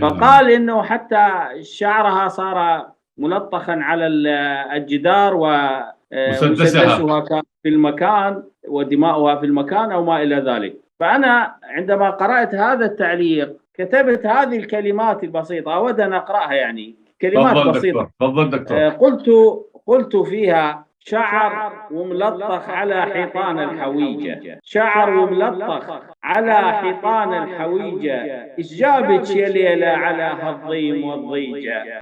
فقال إنه حتى شعرها صار ملطخا على الجدار مسدسها. ومسدسها كان في المكان ودماؤها في المكان أو ما إلى ذلك. فأنا عندما قرأت هذا التعليق كتبت هذه الكلمات البسيطة، أود أن أقرأها، يعني كلمات تفضل بسيطة. دكتور، تفضل دكتور. قلت فيها: شعر وملطخ على حيطان الحويجة، شعر وملطخ على حيطان الحويجة، إيش جابك يا ليلى على هالضيم والضيجة.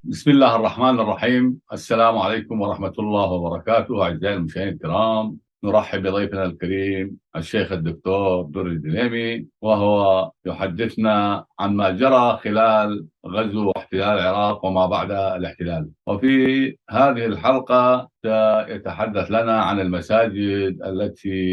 بسم الله الرحمن الرحيم. السلام عليكم ورحمة الله وبركاته. أعزائي المشاهدين الكرام، نرحب بضيفنا الكريم الشيخ الدكتور دري الدليمي، وهو يحدثنا عن ما جرى خلال غزو واحتلال العراق وما بعد الاحتلال. وفي هذه الحلقة سيتحدث لنا عن المساجد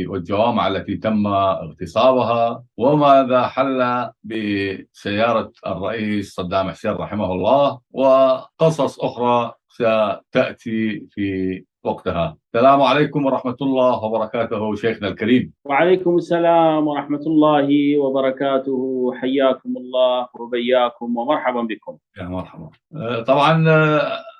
والجوامع التي تم اغتصابها، وماذا حل بسيارة الرئيس صدام حسين رحمه الله، وقصص أخرى ستأتي في وقتها. السلام عليكم ورحمة الله وبركاته شيخنا الكريم. وعليكم السلام ورحمة الله وبركاته، حياكم الله وبياكم ومرحبا بكم. يا مرحبا. طبعا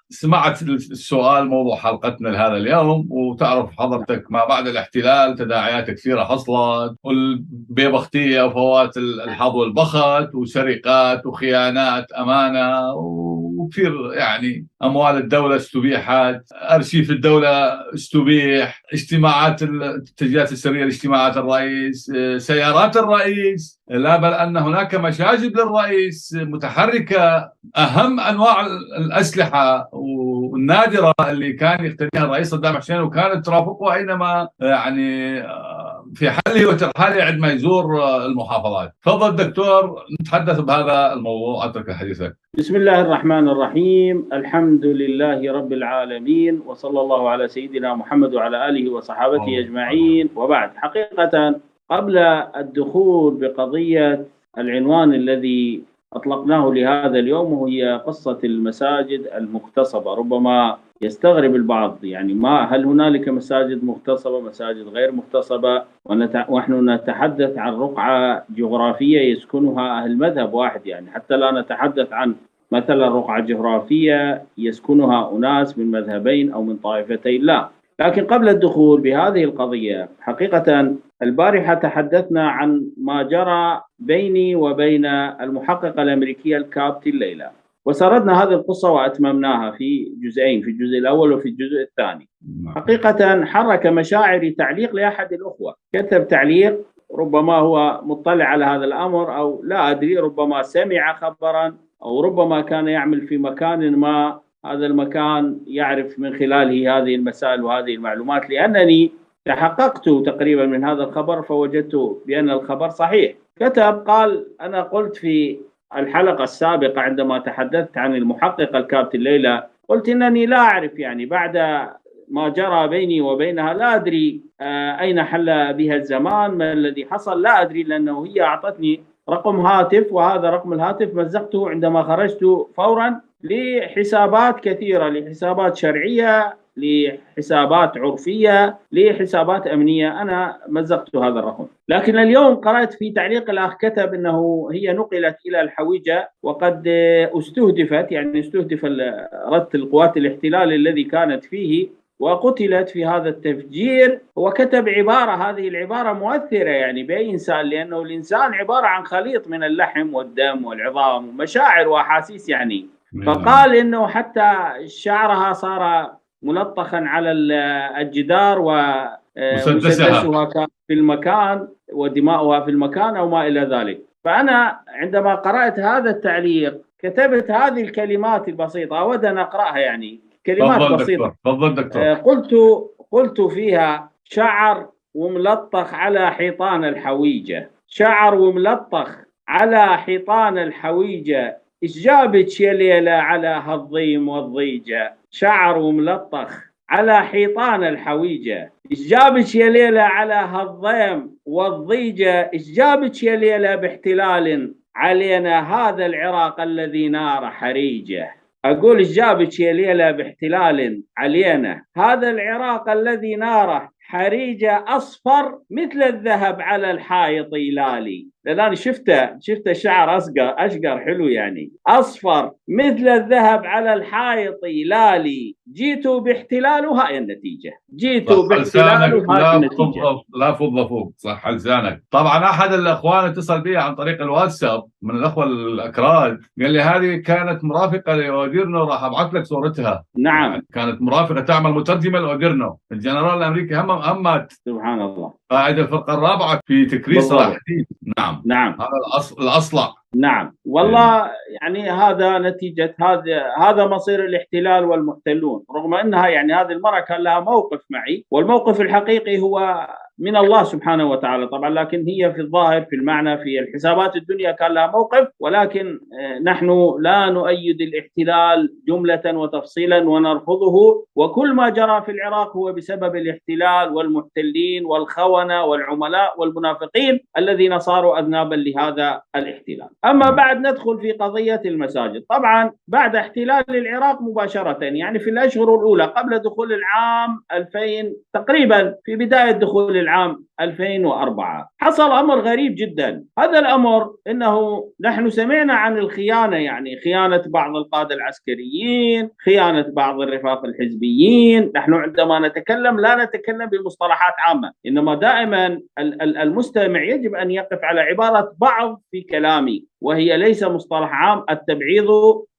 سمعت السؤال موضوع حلقتنا لهذا اليوم، وتعرف حضرتك ما بعد الاحتلال تداعيات كثيرة حصلت، والبيبختية وفوات الحظ والبخت وسرقات وخيانات أمانة، وكثير يعني أموال الدولة استبيحت، أرشيف الدولة استبيح، اجتماعات التسجيلات السرية لاجتماعات الرئيس، سيارات الرئيس، لا بل أن هناك مشاجب للرئيس متحركة، أهم أنواع الأسلحة والنادرة اللي كان يقتنيها الرئيس صدام حسين، وكانت ترافقه أينما يعني في حله وترحاله عندما يزور المحافظات. تفضل دكتور، نتحدث بهذا الموضوع، أترك حديثك. بسم الله الرحمن الرحيم، الحمد لله رب العالمين، وصلى الله على سيدنا محمد وعلى آله وصحابته أجمعين، وبعد. حقيقة قبل الدخول بقضية العنوان الذي أطلقناه لهذا اليوم، وهي قصة المساجد المغتصبة، ربما يستغرب البعض، يعني ما هل هنالك مساجد مغتصبة، مساجد غير مغتصبة؟ ونحن نتحدث عن رقعة جغرافية يسكنها أهل مذهب واحد، يعني حتى لا نتحدث عن مثلا رقعة جغرافية يسكنها أناس من مذهبين أو من طائفتين، لا. لكن قبل الدخول بهذه القضية، حقيقة البارحة تحدثنا عن ما جرى بيني وبين المحققة الأمريكية الكابتن ليلى، وسردنا هذه القصة وأتممناها في جزئين، في الجزء الأول وفي الجزء الثاني. حقيقة حرك مشاعري تعليق لأحد الأخوة، كتب تعليق، ربما هو مطلع على هذا الأمر أو لا أدري، ربما سمع خبرا أو ربما كان يعمل في مكان ما، هذا المكان يعرف من خلاله هذه المسائل وهذه المعلومات، لأنني تحققت تقريبا من هذا الخبر فوجدت بأن الخبر صحيح. كتب قال: أنا قلت في الحلقة السابقة عندما تحدثت عن المحققة الكابتن ليلى، قلت إنني لا أعرف، يعني بعد ما جرى بيني وبينها لا أدري أين حل بها الزمان، ما الذي حصل لا أدري، لأنه هي أعطتني رقم هاتف، وهذا رقم الهاتف مزقته عندما خرجت فورا لحسابات كثيرة، لحسابات شرعية، لحسابات عرفية، لحسابات أمنية، أنا مزقت هذا الرقم. لكن اليوم قرأت في تعليق الأخ كتب أنه هي نقلت إلى الحويجة وقد استهدفت، يعني استهدف رد القوات الاحتلال الذي كانت فيه وقتلت في هذا التفجير. وكتب عبارة، هذه العبارة مؤثرة يعني بأي إنسان، لأنه الإنسان عبارة عن خليط من اللحم والدم والعظام ومشاعر وأحاسيس يعني. فقال إنه حتى شعرها صار ملطخا على الجدار ومسدسها كان في المكان ودماؤها في المكان أو ما إلى ذلك. فأنا عندما قرأت هذا التعليق كتبت هذه الكلمات البسيطة، أود أن أقرأها، يعني كلمات بسيطة. تفضل دكتور. قلت فيها: شعر وملطخ على حيطان الحويجة، شعر وملطخ على حيطان الحويجة، إيش جابك يا ليلى على هالضيم والضيجة. شعر وملطخ على حيطان الحويجة، إيش جابك يا ليلى على هالضيم والضيجة، إيش جابك يا ليلى باحتلال علينا هذا العراق الذي نار حريجه. أقول: إيش جابك يا ليلى باحتلال علينا هذا العراق الذي ناره حريجة، أصفر مثل الذهب على الحائط يلالي. لأن أنا شفت الشعر أشقر حلو يعني. أصفر مثل الذهب على الحائط لالي، جيت باحتلاله هاي النتيجة، جيت باحتلاله هاي النتيجة. لا فض فوق، صح لسانك. طبعا أحد الأخوان اتصل بي عن طريق الواتساب من الأخوة الأكراد، قال لي هذه كانت مرافقة لأوديرنو، راح أبعث لك صورتها. نعم. يعني كانت مرافقة تعمل مترجمة لأوديرنو، الجنرال الأمريكي هم سبحان الله، قائد الفرقة الرابعة في تكريس راحتين. نعم. هذا الأصلع. نعم والله. يعني هذا نتيجة هذا مصير الاحتلال والمحتلون، رغم أنها يعني هذه المرأة كان لها موقف معي، والموقف الحقيقي هو من الله سبحانه وتعالى طبعا، لكن هي في الظاهر في المعنى في الحسابات الدنيا كان لها موقف، ولكن نحن لا نؤيد الاحتلال جملة وتفصيلا ونرفضه، وكل ما جرى في العراق هو بسبب الاحتلال والمحتلين والخونة والعملاء والمنافقين الذين صاروا أذنابا لهذا الاحتلال. أما بعد ندخل في قضية المساجد. طبعا بعد احتلال العراق مباشرة، يعني في الأشهر الأولى قبل دخول العام 2000 تقريبا، في بداية دخول العام 2004 حصل أمر غريب جدا. هذا الأمر أنه نحن سمعنا عن الخيانة، يعني خيانة بعض القادة العسكريين، خيانة بعض الرفاق الحزبيين. نحن عندما نتكلم لا نتكلم بمصطلحات عامة، إنما دائما المستمع يجب أن يقف على عبارة بعض في كلامي، وهي ليس مصطلح عام. التبعيض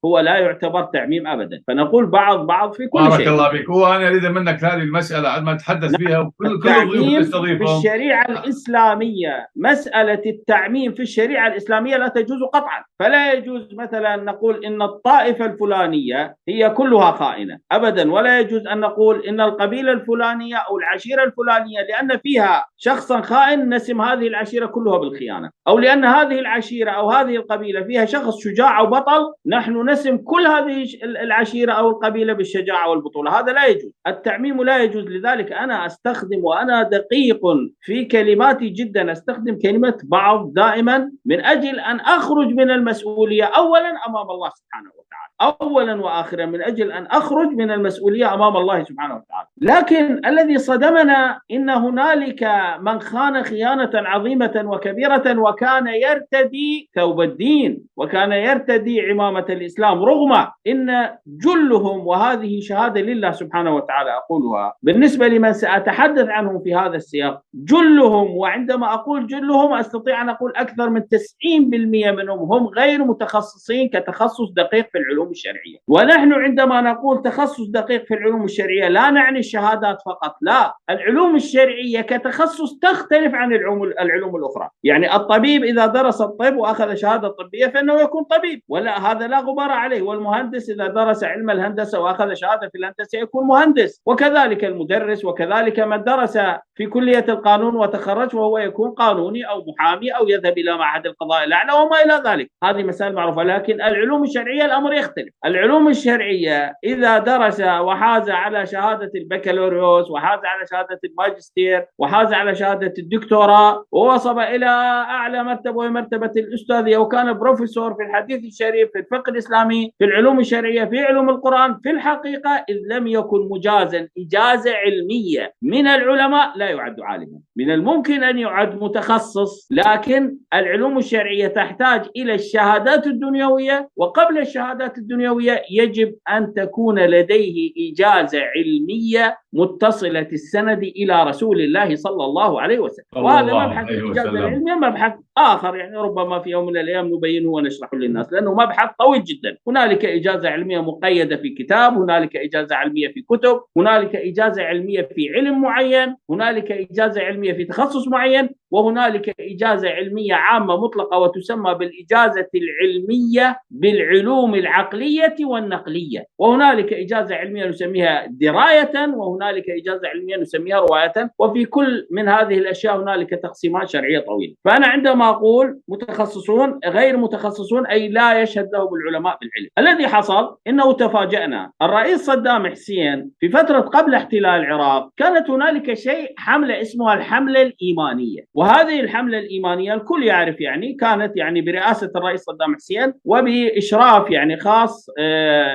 هو لا يعتبر تعميم أبدا، فنقول بعض في كل بارك شيء. الله فيك. وأنا أريد منك هذه المسألة عندما نتحدث فيها، وكل الضيوف في الشريعة الإسلامية، مسألة التعميم في الشريعة الإسلامية لا تجوز قطعا. فلا يجوز مثلا نقول إن الطائفة الفلانية هي كلها خائنة أبدا، ولا يجوز أن نقول إن القبيلة الفلانية أو العشيرة الفلانية لأن فيها شخصا خائن نسم هذه العشيرة كلها بالخيانة، أو لأن هذه العشيرة أو هذه القبيلة فيها شخص شجاع أو بطل نحن نسم كل هذه العشيرة أو القبيلة بالشجاعة والبطولة. هذا لا يجوز، التعميم لا يجوز. لذلك أنا أستخدم، وأنا دقيق في كلماتي جدا، أستخدم كلمة بعض دائما من أجل أن أخرج من المسؤولية أولا أمام الله سبحانه وتعالى، أولا وآخرا من أجل أن أخرج من المسؤولية أمام الله سبحانه وتعالى. لكن الذي صدمنا إن هنالك من خان خيانة عظيمة وكبيرة، وكان يرتدي ثوب الدين، وكان يرتدي عمامة الإسلام، رغم إن جلهم، وهذه شهادة لله سبحانه وتعالى أقولها بالنسبة لمن سأتحدث عنهم في هذا السياق، جلهم، وعندما أقول جلهم أستطيع أن أقول أكثر من 90% منهم هم غير متخصصين كتخصص دقيق في العلوم الشرعية. ونحن عندما نقول تخصص دقيق في العلوم الشرعية لا نعني الشهادات فقط، لا، العلوم الشرعية كتخصص تختلف عن العلوم الأخرى. يعني الطبيب إذا درس الطب وأخذ شهادة طبية فإنه يكون طبيب، ولا هذا لا غبار عليه. والمهندس إذا درس علم الهندسة وأخذ شهادة في الهندسة يكون مهندس، وكذلك المدرس، وكذلك من درس في كلية القانون وتخرج وهو يكون قانوني أو محامي أو يذهب إلى معهد القضاء الأعلى وما إلى ذلك. هذه مسائل معروفة. لكن العلوم الشرعية الأمر يختلف. العلوم الشرعية إذا درس وحاز على شهادة البكالوريوس، وحاز على شهادة الماجستير، وحاز على شهادة الدكتوراه، ووصل إلى أعلى مرتبة ومرتبة الأستاذية، وكان بروفيسور في الحديث الشريف، في الفقه الإسلامي، في العلوم الشرعية، في علوم القرآن، في الحقيقة إذ لم يكن مجازا إجازة علمية من العلماء لا يعد عالما. من الممكن أن يعد متخصص، لكن العلوم الشرعية تحتاج إلى الشهادات الدنيوية، وقبل الشهادات الدنيوية يجب أن تكون لديه إجازة علمية متصلة السند إلى رسول الله صلى الله عليه وسلم. وهذا مبحث الإجازة العلمية مبحث آخر، يعني ربما في يوم من الأيام نبينه ونشرحه للناس، لأنه مبحث طويل جدا. هنالك إجازة علمية مقيدة في كتاب، هنالك إجازة علمية في كتب، هنالك إجازة علمية في علم معين، هنالك إجازة علمية في تخصص معين، وهنالك إجازة علمية عامة مطلقة وتسمى بالإجازة العلمية بالعلوم العقلية والنقلية، وهنالك إجازة علمية نسميها دراية، وهنالك إجازة علمية نسميها رواية. وفي كل من هذه الأشياء هنالك تقسيمات شرعية طويلة. فأنا عندما أقول متخصصون غير متخصصون أي لا يشهد لهم العلماء بالعلم. الذي حصل إنه تفاجأنا. الرئيس صدام حسين في فترة قبل احتلال العراق كانت هنالك حملة اسمها الحملة الإيمانية، وهذه الحملة الإيمانية الكل يعرف يعني كانت يعني برئاسة الرئيس صدام حسين، وبإشراف يعني خاص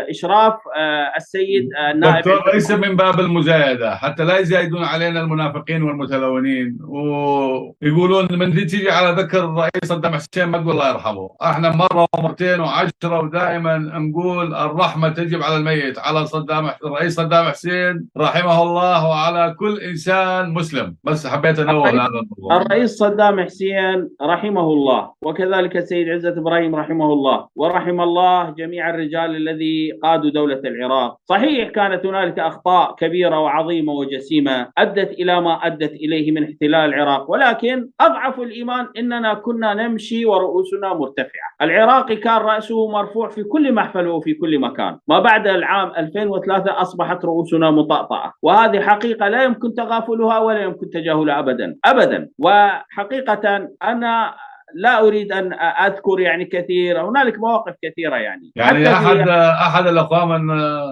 إشراف السيد النائب دكتور، ليس من باب المزايدة حتى لا يزايدون علينا المنافقين والمتلونين، ويقولون من تيجي على ذكر الرئيس صدام حسين ما تقول الله يرحمه. احنا مرة ومرتين وعشرة ودائما نقول الرحمة تجب على الميت، على الرئيس صدام حسين رحمه الله وعلى كل إنسان مسلم. بس حبيت أنوه هذا الموضوع. الرئيس صدام حسين رحمه الله، وكذلك السيد عزت إبراهيم رحمه الله، ورحم الله جميع الرجال الذي قادوا دولة العراق. صحيح كانت هنالك أخطاء كبيرة وعظيمة وجسيمة أدت إلى ما أدت إليه من احتلال العراق، ولكن أضعف الإيمان إننا كنا نمشي ورؤوسنا مرتفعة. العراقي كان رأسه مرفوع في كل محفل وفي كل مكان. ما بعد العام 2003 أصبحت رؤوسنا مطأطئة، وهذه حقيقة لا يمكن تغافلها ولا يمكن تجاهلها أبدا أبدا. وحقيقة أنا لا أريد أن أذكر يعني كثير، هنالك مواقف كثيرة يعني أحد الأخوة من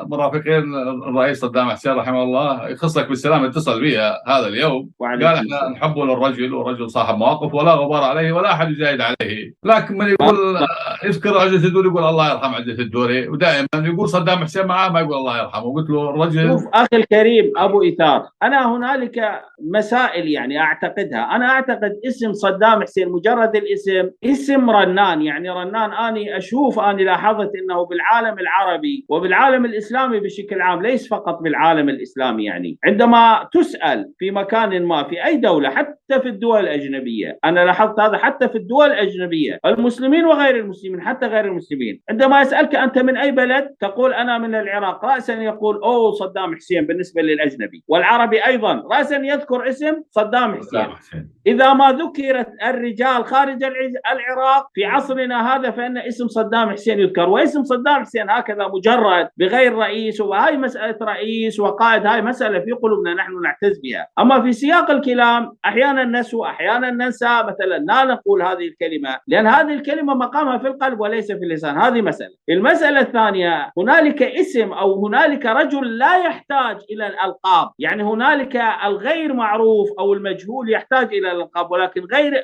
مرافقين الرئيس صدام حسين رحمه الله يخصك بالسلام اتصل بي هذا اليوم، قال احنا نحبه للرجل ورجل صاحب مواقف ولا غبار عليه ولا أحد يزايد عليه، لكن من يقول يذكر عزة الدوري يقول الله يرحم عزة الدوري، ودائما يقول صدام حسين معاه ما يقول الله يرحمه. قلت له الرجل شوف أخي الكريم أبو إيثار، أنا هنالك مسائل يعني أعتقدها. أنا أعتقد اسم صدام حسين مجرد اسم رنان، يعني رنان. أنا أشوف، أنا لاحظت أنه بالعالم العربي وبالعالم الإسلامي بشكل عام، ليس فقط بالعالم الإسلامي، يعني عندما تسأل في مكان ما في أي دولة حتى في الدول الأجنبية، أنا لاحظت هذا حتى في الدول الأجنبية، المسلمين وغير المسلمين حتى غير المسلمين، عندما يسألك أنت من أي بلد تقول أنا من العراق، رأسا يقول أوه صدام حسين بالنسبة للأجنبي، والعربي أيضا رأسا يذكر اسم صدام حسين. إذا ما ذكرت الرجال خارج العراق في عصرنا هذا فإن اسم صدام حسين يذكر، واسم صدام حسين هكذا مجرد بغير رئيس، وهي مسألة رئيس وقائد، هاي مسألة في قلوبنا نحن نعتز بها. أما في سياق الكلام أحيانا نسوا أحيانا ننسى، مثلا لا نقول هذه الكلمة لأن هذه الكلمة مقامها في القلب وليس في اللسان، هذه مسألة. المسألة الثانية، هنالك اسم أو هنالك رجل لا يحتاج إلى الألقاب، يعني هنالك الغير معروف أو المجهول يحتاج إلى الألقاب،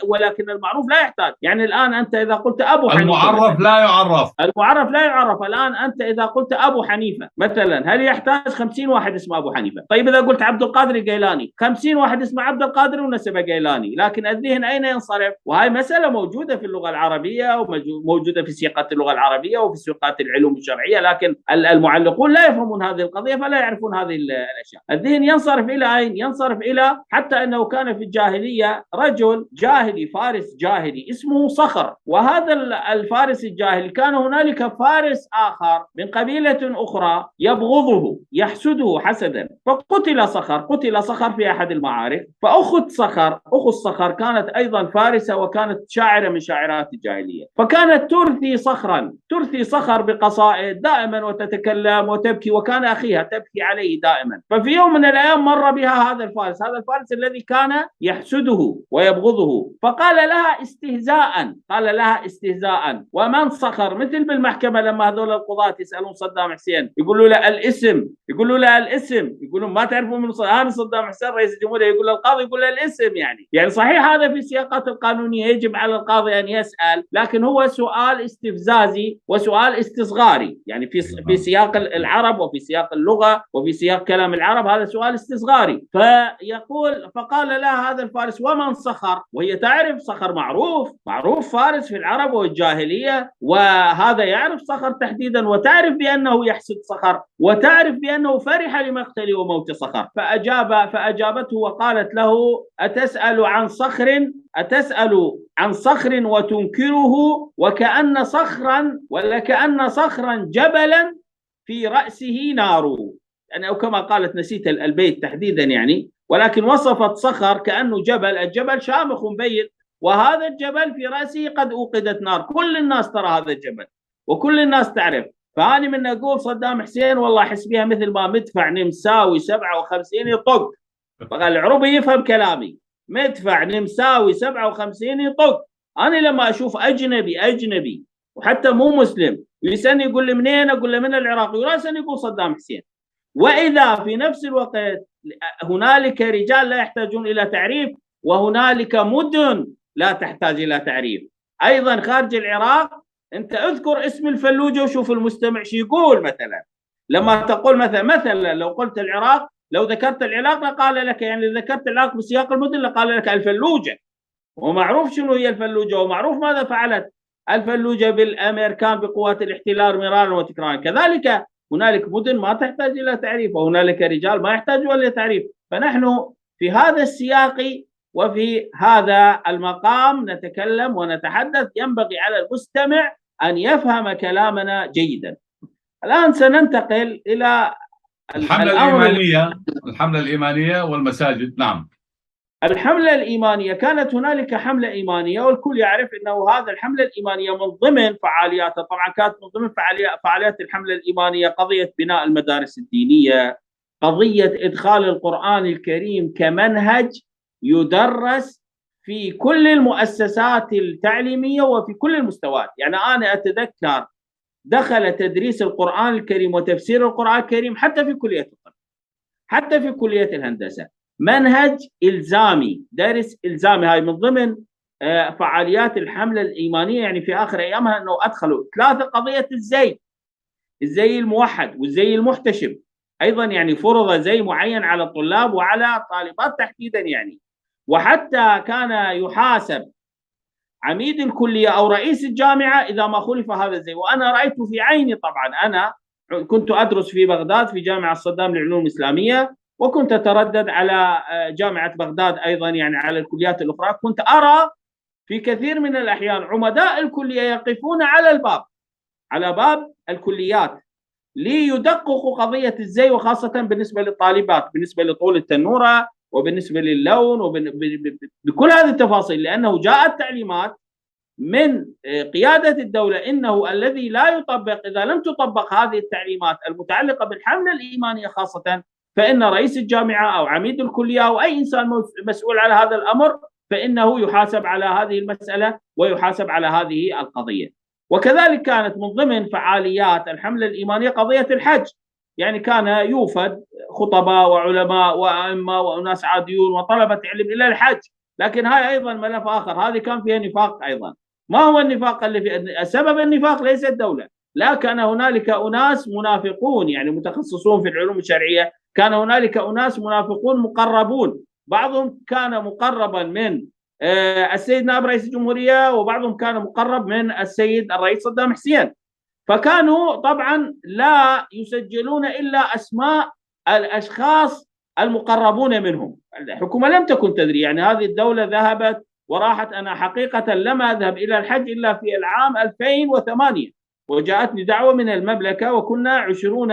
ولكن المعروف لا يحتاج. يعني الآن أنت إذا قلت أبو حنيفة، المعرف لا يعرف، المعرف لا يعرف. الآن أنت إذا قلت أبو حنيفة مثلا، هل يحتاج 50 واحد اسمه أبو حنيفة؟ طيب إذا قلت عبد القادر الجيلاني، 50 واحد اسمه عبد القادر ونسبه جيلاني، لكن الذهن أين ينصرف؟ وهي مسألة موجودة في اللغة العربية وموجودة في سياقات اللغة العربية وفي سياقات العلوم الشرعية، لكن المعلقون لا يفهمون هذه القضية فلا يعرفون هذه الأشياء. الذهن ينصرف إلى أين؟ ينصرف إلى حتى أنه كان في الجاهلية رجل جاهلي، فارس جاهلي اسمه صخر، وهذا الفارس الجاهلي كان هنالك فارس آخر من قبيلة أخرى يبغضه يحسده حسدا، فقتل صخر في أحد المعارك. فأخت صخر كانت أيضا فارسة وكانت شاعرة من شاعرات الجاهلية، فكانت ترثي صخر بقصائد دائما وتتكلم وتبكي، وكان أخيها تبكي عليه دائما. ففي يوم من الأيام مر بها هذا الفارس الذي كان يحسده ويبغضه، فقال لها استهزاء ومن صخر، مثل بالمحكمة لما هذول القضاة يسألون صدام حسين يقولوا له الاسم، يقولون ما تعرفون من صدام حسين رئيس الجمهورية، يقول القاضي يقول له الاسم. يعني صحيح هذا في سياقات القانونية يجب على القاضي أن يسأل، لكن هو سؤال استفزازي وسؤال استصغاري، يعني في سياق العرب وفي سياق اللغة وفي سياق كلام العرب هذا سؤال استصغاري. فقال لها هذا الفارس ومن صخر، وهي تعرف صخر معروف فارس في العرب والجاهلية، وهذا يعرف صخر تحديدا، وتعرف بأنه يحسد صخر، وتعرف بأنه فرح لمقتل وموت صخر. فأجابته وقالت له أتسأل عن صخر وتنكره، وكأن صخرا جبلا في رأسه نار، يعني أو كما قالت، نسيت البيت تحديدا يعني، ولكن وصفت صخر كأنه الجبل شامخ بين، وهذا الجبل في رأسه قد أوقدت نار، كل الناس ترى هذا الجبل وكل الناس تعرف. فأنا من أقول صدام حسين والله حس بها مثل ما مدفع نمساوي 57 يطق، فقال العربي يفهم كلامي، مدفع نمساوي 57 يطق. أنا لما أشوف أجنبي وحتى مو مسلم يسألني يقول لي منين، أقول له من العراق، ورأسا يقول صدام حسين. وإذا في نفس الوقت هنالك رجال لا يحتاجون إلى تعريف، وهنالك مدن لا تحتاج إلى تعريف أيضا خارج العراق. أنت أذكر اسم الفلوجة وشوف المستمع شو يقول. مثلا لما تقول مثلا لو قلت العراق لو ذكرت العراق لقال لك، يعني ذكرت العراق بسياق المدن لقال لك الفلوجة، ومعروف شنو هي الفلوجة، ومعروف ماذا فعلت الفلوجة بالأمريكان بقوات الاحتلال مرارا وتكرارا. كذلك هنالك مدن ما تحتاج إلى تعريف، وهنالك رجال ما يحتاجون إلى تعريف. فنحن في هذا السياق وفي هذا المقام نتكلم ونتحدث، ينبغي على المستمع أن يفهم كلامنا جيدا. الآن سننتقل إلى الحملة الإيمانية والمساجد. نعم، الحملة الإيمانية، كانت هنالك حملة إيمانية، والكل يعرف أنه هذا الحملة الإيمانية من ضمن فعالياتها، طبعا كانت من ضمن فعاليات الحملة الإيمانية قضية بناء المدارس الدينية، قضية إدخال القرآن الكريم كمنهج يدرس في كل المؤسسات التعليمية وفي كل المستويات. يعني أنا أتذكر دخل تدريس القرآن الكريم وتفسير القرآن الكريم حتى في كلية الطب، حتى في كلية الهندسة، منهج إلزامي، درس إلزامي. هاي من ضمن فعاليات الحملة الإيمانية، يعني في آخر أيامها أنه أدخلوا 3 قضية الزي الموحد والزي المحتشم، أيضا يعني فرض زي معين على الطلاب وعلى الطالبات تحديدا يعني. وحتى كان يحاسب عميد الكلية أو رئيس الجامعة إذا ما خلف هذا الزي. وأنا رأيته في عيني، طبعا أنا كنت أدرس في بغداد في جامعة صدام للعلوم الإسلامية، وكنت أتردد على جامعة بغداد أيضا، يعني على الكليات الأخرى. كنت أرى في كثير من الأحيان عمداء الكلية يقفون على الباب، على باب الكليات، ليدققوا قضية الزي، وخاصة بالنسبة للطالبات، بالنسبة لطول التنورة وبالنسبة للون وبكل هذه التفاصيل، لأنه جاءت تعليمات من قيادة الدولة إنه الذي لا يطبق، إذا لم تطبق هذه التعليمات المتعلقة بالحملة الإيمانية خاصة، فإن رئيس الجامعة أو عميد الكلية أو أي إنسان مسؤول على هذا الأمر فإنه يحاسب على هذه المسألة ويحاسب على هذه القضية. وكذلك كانت من ضمن فعاليات الحملة الإيمانية قضية الحج، يعني كان يوفد خطباء وعلماء وأئمة وأناس عاديون وطلبة علم إلى الحج. لكن هاي أيضا ملف آخر، هذه كان فيها نفاق أيضا. ما هو النفاق اللي في سبب النفاق؟ ليس الدولة، لا، كان هنالك أناس منافقون، يعني متخصصون في العلوم الشرعية، كان هنالك أناس منافقون مقربون، بعضهم كان مقربا من السيد نائب رئيس الجمهورية، وبعضهم كان مقرب من السيد الرئيس صدام حسين. فكانوا طبعا لا يسجلون إلا أسماء الأشخاص المقربون منهم. الحكومة لم تكن تدري، يعني هذه الدولة ذهبت وراحت. أنا حقيقة لم أذهب إلى الحج إلا في العام 2008، وجاءتني دعوة من المملكة، وكنا 20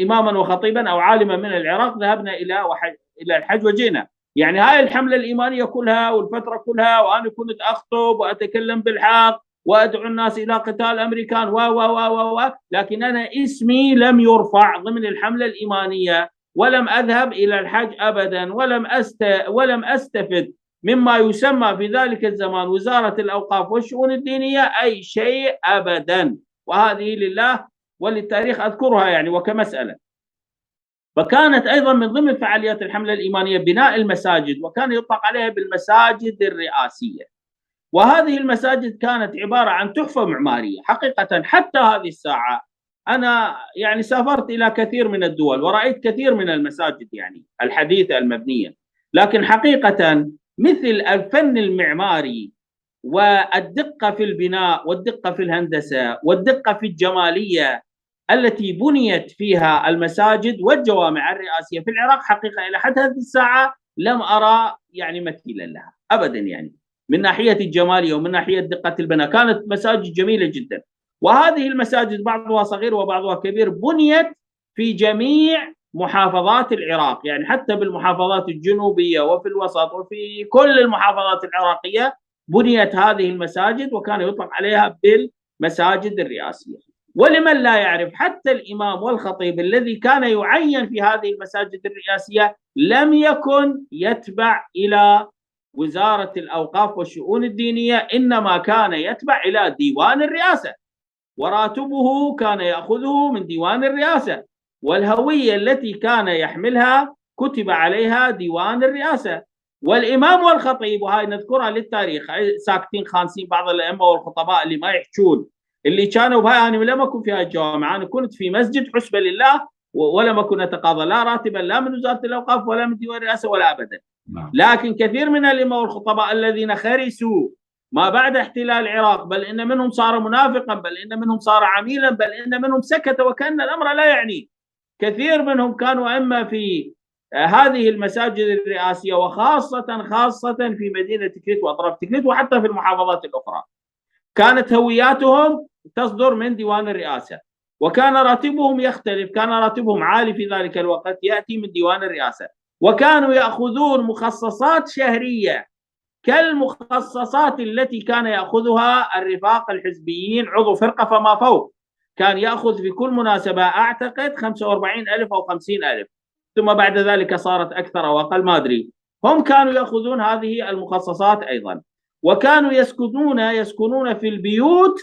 إماما وخطيبا أو عالما من العراق ذهبنا إلى الحج وجينا. يعني هاي الحملة الإيمانية كلها والفترة كلها، وأنا كنت أخطب وأتكلم بالحق وأدعو الناس إلى قتال الأمريكان لكن أنا اسمي لم يرفع ضمن الحملة الإيمانية، ولم أذهب إلى الحج أبدا، ولم أستفد مما يسمى في ذلك الزمان وزارة الأوقاف والشؤون الدينية أي شيء أبدا. وهذه لله وللتاريخ أذكرها يعني وكمسألة. فكانت أيضا من ضمن فعاليات الحملة الإيمانية بناء المساجد، وكان يطلق عليها بالمساجد الرئاسية. وهذه المساجد كانت عبارة عن تحفة معمارية حقيقة. حتى هذه الساعة أنا يعني سافرت إلى كثير من الدول ورأيت كثير من المساجد يعني الحديثة المبنية، لكن حقيقة مثل الفن المعماري والدقة في البناء والدقة في الهندسة والدقة في الجمالية التي بنيت فيها المساجد والجوامع الرئاسية في العراق، حقيقة إلى حد هذه الساعة لم أرى يعني مثيلا لها أبدا، يعني من ناحية الجمالية ومن ناحية دقة البناء كانت مساجد جميلة جدا. وهذه المساجد بعضها صغير وبعضها كبير بنيت في جميع محافظات العراق، يعني حتى بالمحافظات الجنوبية وفي الوسط وفي كل المحافظات العراقية بنيت هذه المساجد، وكان يطلق عليها بالمساجد الرئاسية. ولمن لا يعرف، حتى الإمام والخطيب الذي كان يعين في هذه المساجد الرئاسية لم يكن يتبع إلى وزارة الأوقاف والشؤون الدينية، إنما كان يتبع إلى ديوان الرئاسة، وراتبه كان يأخذه من ديوان الرئاسة، والهوية التي كان يحملها كتب عليها ديوان الرئاسة. والإمام والخطيب، وهاي نذكرها للتاريخ، ساكتين خانسين بعض الأئمة والخطباء اللي ما يحجون، اللي كانوا بهاي. أنا لم أكن في هاي الجوامع، أنا كنت في مسجد حسبة لله ولم أكن أتقاضى لا راتبا لا من وزارة الأوقاف ولا من ديوان الرئاسة ولا أبدا. لكن كثير من الأئمة والخطباء الذين خرسوا ما بعد احتلال العراق، بل إن منهم صار منافقا، بل إن منهم صار عميلا، بل إن منهم سكت وكأن الأمر لا يعني. كثير منهم كانوا أئمة في هذه المساجد الرئاسية، وخاصة في مدينة تكريت وأطراف تكريت وحتى في المحافظات الأخرى. كانت هوياتهم تصدر من ديوان الرئاسة، وكان راتبهم يختلف، كان راتبهم عالي في ذلك الوقت يأتي من ديوان الرئاسة، وكانوا يأخذون مخصصات شهرية كالمخصصات التي كان يأخذها الرفاق الحزبيين عضو فرقة فما فوق. كان يأخذ في كل مناسبة أعتقد 45,000 أو 50,000، ثم بعد ذلك صارت أكثر أو أقل ما أدري. هم كانوا يأخذون هذه المخصصات أيضا، وكانوا يسكنون في البيوت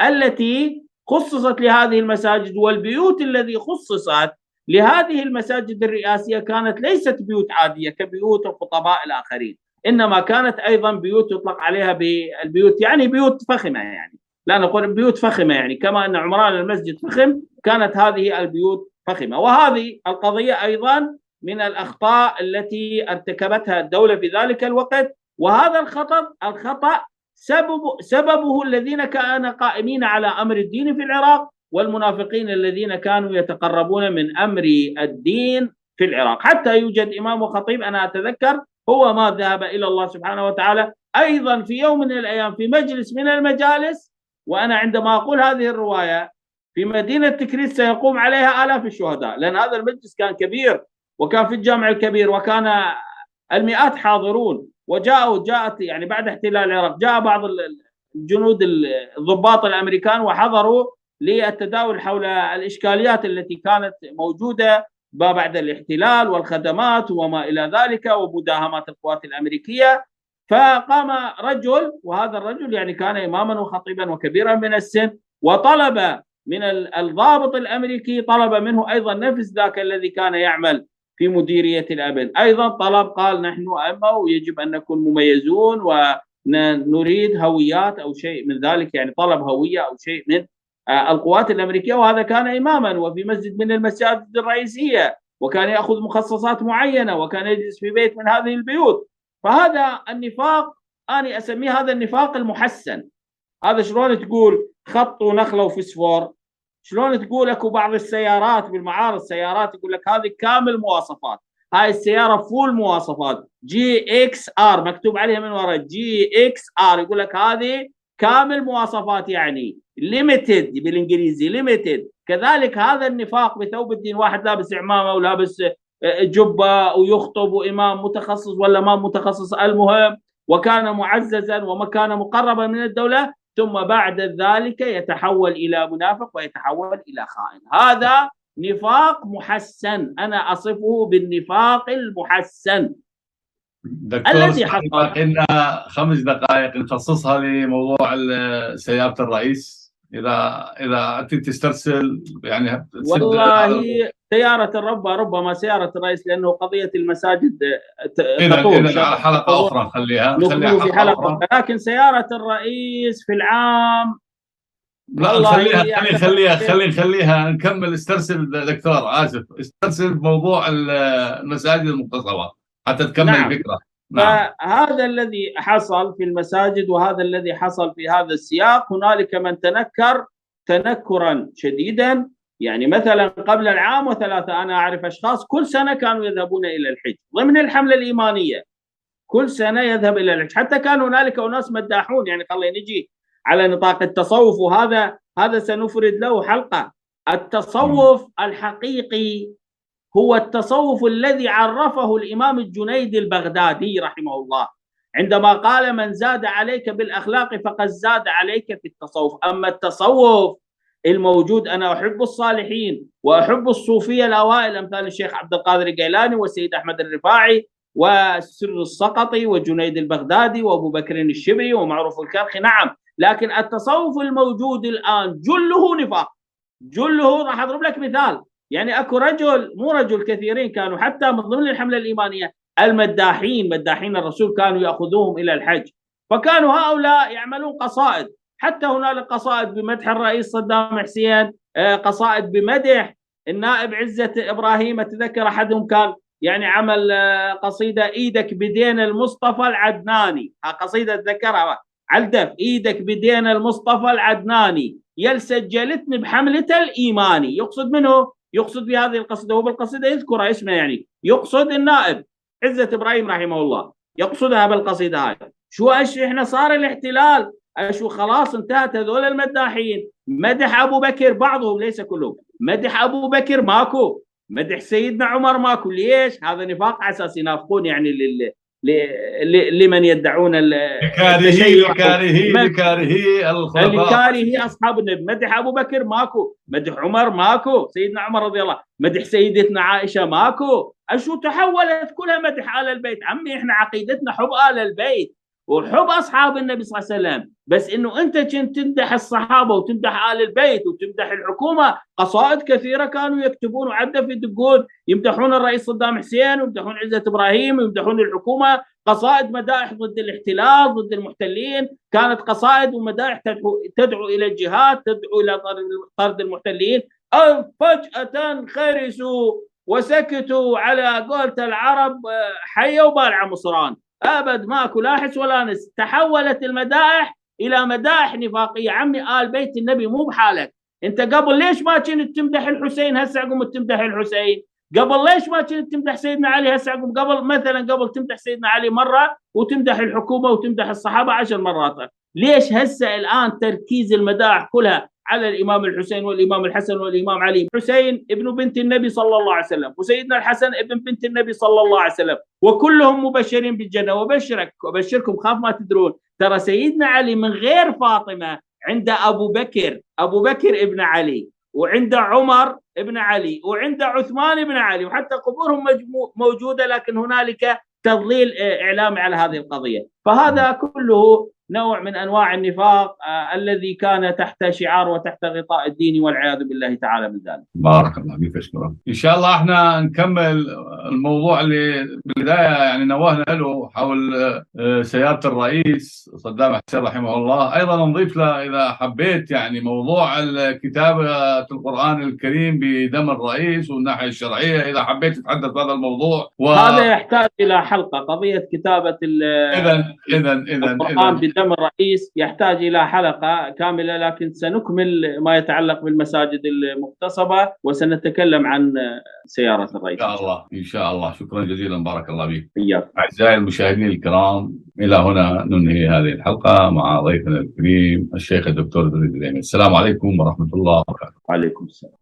التي خصصت لهذه المساجد، والبيوت التي خصصت لهذه المساجد الرئاسية كانت ليست بيوت عادية كبيوت الخطباء الآخرين، إنما كانت أيضا بيوت يطلق عليها بالبيوت، يعني بيوت فخمة، يعني لا نقول بيوت فخمة، يعني كما أن عمران المسجد فخم كانت هذه البيوت فخمة. وهذه القضية أيضا من الأخطاء التي ارتكبتها الدولة في ذلك الوقت، وهذا الخطأ سببه الذين كانوا قائمين على أمر الدين في العراق، والمنافقين الذين كانوا يتقربون من أمر الدين في العراق. حتى يوجد إمام وخطيب أنا أتذكر هو ما ذهب إلى الله سبحانه وتعالى أيضا في يوم من الأيام في مجلس من المجالس، وأنا عندما أقول هذه الرواية في مدينة تكريت سيقوم عليها آلاف الشهداء، لأن هذا المجلس كان كبير وكان في الجامع الكبير وكان المئات حاضرون. جاءت يعني بعد احتلال العراق جاء بعض الجنود الضباط الأمريكان وحضروا للتداول حول الإشكاليات التي كانت موجودة ما بعد الاحتلال والخدمات وما إلى ذلك ومداهمات القوات الأمريكية. فقام رجل، وهذا الرجل يعني كان إماما وخطيبا وكبيرا من السن، وطلب من الضابط الأمريكي، طلب منه أيضا نفس ذاك الذي كان يعمل في مديرية الأمن، أيضا طلب، قال نحن أئمة ويجب أن نكون مميزون ونريد هويات أو شيء من ذلك، يعني طلب هوية أو شيء من القوات الأمريكية. وهذا كان إماما وفي مسجد من المساجد الرئيسية، وكان يأخذ مخصصات معينة، وكان يجلس في بيت من هذه البيوت. فهذا النفاق أنا أسميه هذا النفاق المحسن. هذا شلون تقول خط ونخلة وفسفور، شلون تقول اكو بعض السيارات بالمعارض سيارات يقول لك هذه كامل مواصفات، هاي السياره فول مواصفات جي اكس ار مكتوب عليها من وراء جي اكس ار، يقول لك هذه كامل مواصفات، يعني ليميتد بالانجليزي ليميتد. كذلك هذا النفاق بثوب الدين، واحد لابس عمامه ولابس جبه ويخطب، وامام متخصص ولا ما متخصص المهم، وكان معززا وكان مقربا من الدوله، ثم بعد ذلك يتحول إلى منافق ويتحول إلى خائن. هذا نفاق محسن، أنا أصفه بالنفاق المحسن. دكتور الذي حصل إن 5 دقائق نخصصها لموضوع سيارة الرئيس، إذا أنت تسترسل يعني والله سيارة ربما سيارة الرئيس، لأنه قضية المساجد إذا على حلقة أخرى خليها في حلقة أخرى. لكن سيارة الرئيس في العام لا خليها نكمل. استرسل دكتور، آسف، استرسل بموضوع المساجد المغتصبة حتى تكمل الفكرة. فهذا الذي حصل في المساجد، وهذا الذي حصل في هذا السياق. هنالك من تنكر تنكرا شديدا، يعني مثلا قبل العام و3 أنا أعرف أشخاص كل سنة كانوا يذهبون إلى الحج ضمن الحملة الإيمانية، كل سنة يذهب إلى الحج. حتى كان هنالك أناس مداحون، يعني خلينا نجي على نطاق التصوف، وهذا سنفرد له حلقة. التصوف الحقيقي هو التصوف الذي عرفه الإمام الجنيد البغدادي رحمه الله عندما قال من زاد عليك بالأخلاق فقد زاد عليك في التصوف. أما التصوف الموجود، أنا أحب الصالحين وأحب الصوفية الأوائل أمثال الشيخ عبد القادر الجيلاني والسيد أحمد الرفاعي وسر السقطي وجنيد البغدادي وأبو بكر الشبري ومعروف الكرخي، نعم، لكن التصوف الموجود الآن جله نفاق، جله. راح أضرب لك مثال، يعني أكو رجل، مو رجل، كثيرين كانوا حتى من ضمن الحملة الإيمانية مداحين الرسول كانوا يأخذوهم إلى الحج، فكانوا هؤلاء يعملون قصائد، حتى هنالك قصائد بمدح الرئيس صدام حسين، قصائد بمدح النائب عزة إبراهيم أتذكر أحدهم كان يعني عمل قصيدة إيدك بدين المصطفى العدناني، قصيدة أتذكرها علدف، إيدك بدين المصطفى العدناني يل سجلتني بحملته الإيماني. يقصد منه؟ يقصد بهذه القصيدة، هو بالقصيدة يذكر اسمه، يعني يقصد النائب عزة إبراهيم رحمه الله، يقصدها بالقصيدة هاي. شو احنا صار الاحتلال، شو خلاص انتهت هذول المداحين. مدح ابو بكر بعضهم ليس كلهم، مدح ابو بكر ماكو، مدح سيدنا عمر ماكو. ليش؟ هذا نفاق على اساس ينافقون يعني لمن يدعون التشيع، لكارهي الخلفاء، لكارهي اصحاب النبي. مدح ابو بكر ماكو، مدح عمر ماكو، سيدنا عمر رضي الله، مدح سيدتنا عائشه ماكو. اشو تحولت كلها مدح آل البيت. عمي احنا عقيدتنا حب آل البيت وحب اصحاب النبي صلى الله عليه وسلم، بس انه انت كنت تمدح الصحابه وتمدح آل البيت وتمدح الحكومه. قصائد كثيره كانوا يكتبون وعده في دقون يمدحون الرئيس صدام حسين ويمدحون عزة ابراهيم ويمدحون الحكومه. قصائد مدائح ضد الاحتلال ضد المحتلين، كانت قصائد ومدائح تدعو الى الجهاد، تدعو الى طرد المحتلين. او فجاه خرسوا وسكتوا على قولة العرب حيوا بالع مصران. ابد ماكو لا حس ولا نس. تحولت المدائح الى مدائح نفاقيه. عمي آل بيت النبي مو بحالك. انت قبل ليش ما كنت تمدح الحسين، هسه قمت تمدح الحسين؟ قبل ليش ما كنت تمدح سيدنا علي، هسه قبل مثلا قبل تمدح سيدنا علي مره وتمدح الحكومه وتمدح الصحابه 10 مرات. ليش هسه الان تركيز المدائح كلها على الامام الحسين والامام الحسن والامام علي؟ حسين ابن بنت النبي صلى الله عليه وسلم، وسيدنا الحسن ابن بنت النبي صلى الله عليه وسلم، وكلهم مبشرين بالجنه. وبشركم خاف ما تدرون، ترى سيدنا علي من غير فاطمه عند ابو بكر، ابو بكر ابن علي، وعند عمر ابن علي، وعند عثمان ابن علي، وحتى قبورهم موجوده، لكن هنالك تضليل اعلامي على هذه القضيه. فهذا كله نوع من انواع النفاق الذي كان تحت شعار وتحت غطاء الدين، والعياذ بالله تعالى من ذلك. بارك الله فيك، اشكرك. ان شاء الله احنا نكمل الموضوع اللي بالبدايه يعني نوهنا له حول سياده الرئيس صدام حسين رحمه الله. ايضا نضيف له اذا حبيت يعني موضوع كتابه القران الكريم بدم الرئيس والناحيه الشرعيه، اذا حبيت تتحدث بهذا الموضوع. هذا يحتاج الى حلقه، قضيه كتابه القران بدم الرئيس يحتاج الى حلقه كامله، لكن سنكمل ما يتعلق بالمساجد المغتصبه وسنتكلم عن سياره الرئيس. ان شاء الله ان شاء الله. شكرا جزيلا، بارك الله فيك. إياك. اعزائي المشاهدين الكرام، الى هنا ننهي هذه الحلقه مع ضيفنا الكريم الشيخ الدكتور دريد العليمي. السلام عليكم ورحمه الله وبركاته. وعليكم السلام.